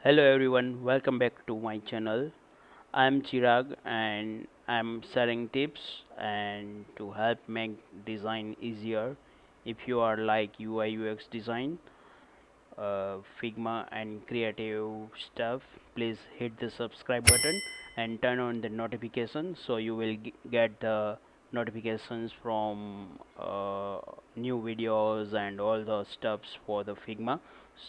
Hello everyone, welcome back to my channel. I'm Chirag and I'm sharing tips and to help make design easier. If you are like UI UX design, Figma and creative stuff, please hit the subscribe button and turn on the notification so you will get the notifications from new videos and all the stuffs for the Figma.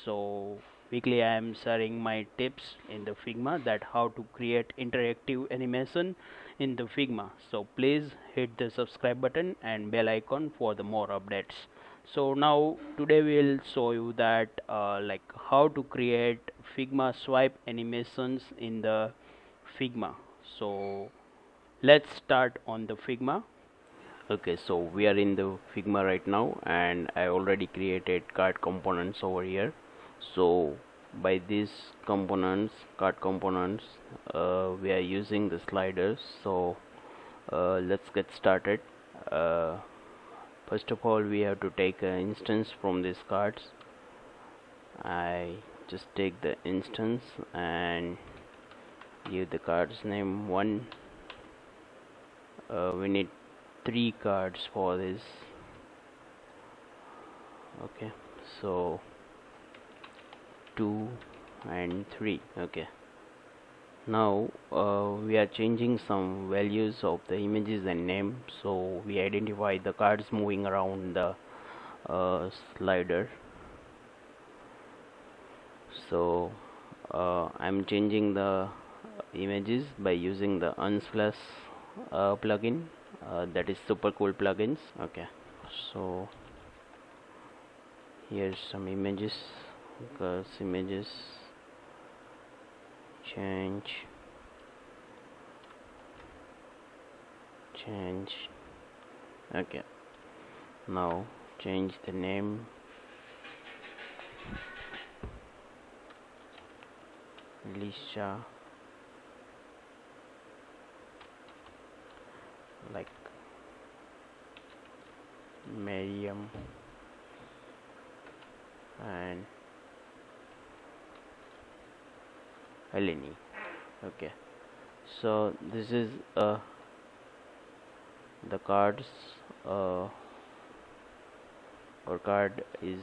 So weekly I am sharing my tips in the Figma that how to create interactive animation in the Figma. So please hit the subscribe button and bell icon for the more updates. So now today we'll show you that like how to create Figma swipe animations in the Figma. So let's start on the Figma. Okay, so we are in the Figma right now and I already created card components over here. So by these components, card components, we are using the sliders. So let's get started. uh, First of all, we have to take an instance from these cards. I just take the instance and give the card's name 1. We need 3 cards for this. Okay, so 2 and 3. Okay, now we are changing some values of the images and name, so we identify the cards moving around the slider. So I'm changing the images by using the unsplash plugin, that is super cool plugins. Okay, so here's some images. Because images change change. Okay, now change the name Lisa, like Mariam and Eleni. Okay, so this is the cards. Our card is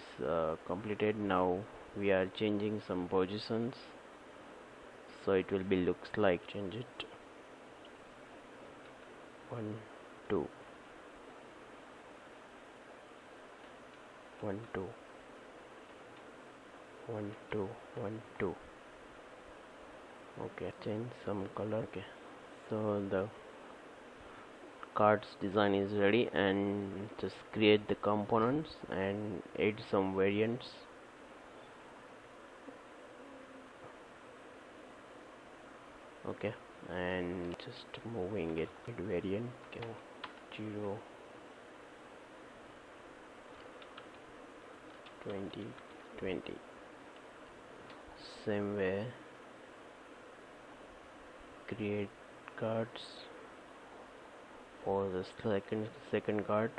completed. Now we are changing some positions, so it will be looks like change it 1 2 1 2 1 2 1 2. Okay, change some color. Okay, so the cards design is ready, and just create the components and add some variants. Okay, and just moving it with variant. Okay, 0 20 20. Same way, create cards for the second card.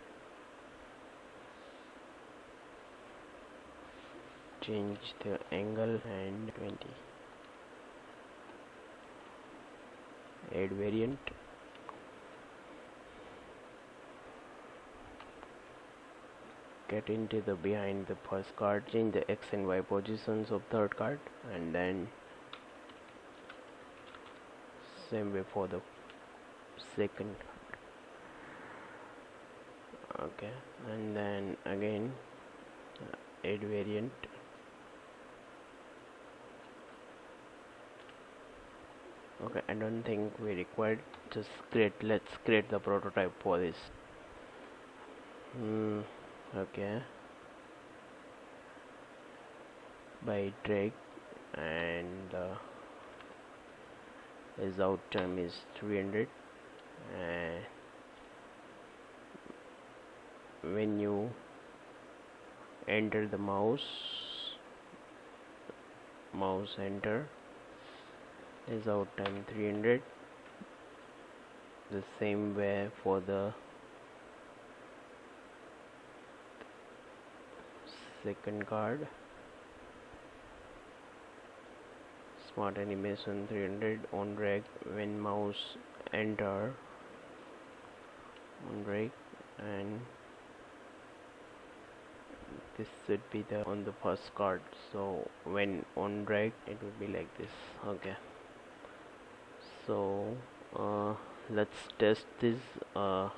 Change the angle and 20. Add variant. Get into the behind the first card, change the X and Y positions of third card, and then same way for the second card. Okay, and then again add variant. Okay, I don't think we required. Just let's create the prototype for this. Okay, by drag, and his out time is 300, and when you enter the mouse enter, is out time 300. The same way for the second card. Smart animation 300 on drag when mouse enter on drag, and this should be the on the first card, so when on drag it will be like this. Okay, so let's test this on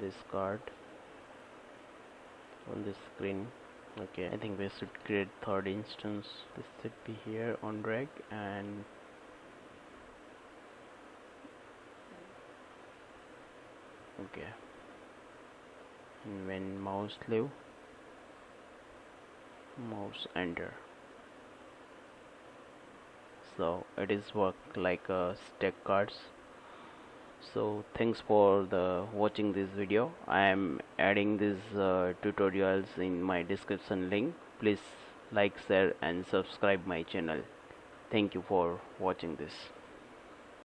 this card on this screen. Okay, I think we should create third instance. This should be here on drag, and okay, and when mouse leave, mouse enter, so it is work like stack cards. So thanks for the watching this video. I am adding these tutorials in my description link. Please like, share and subscribe my channel. Thank you for watching this.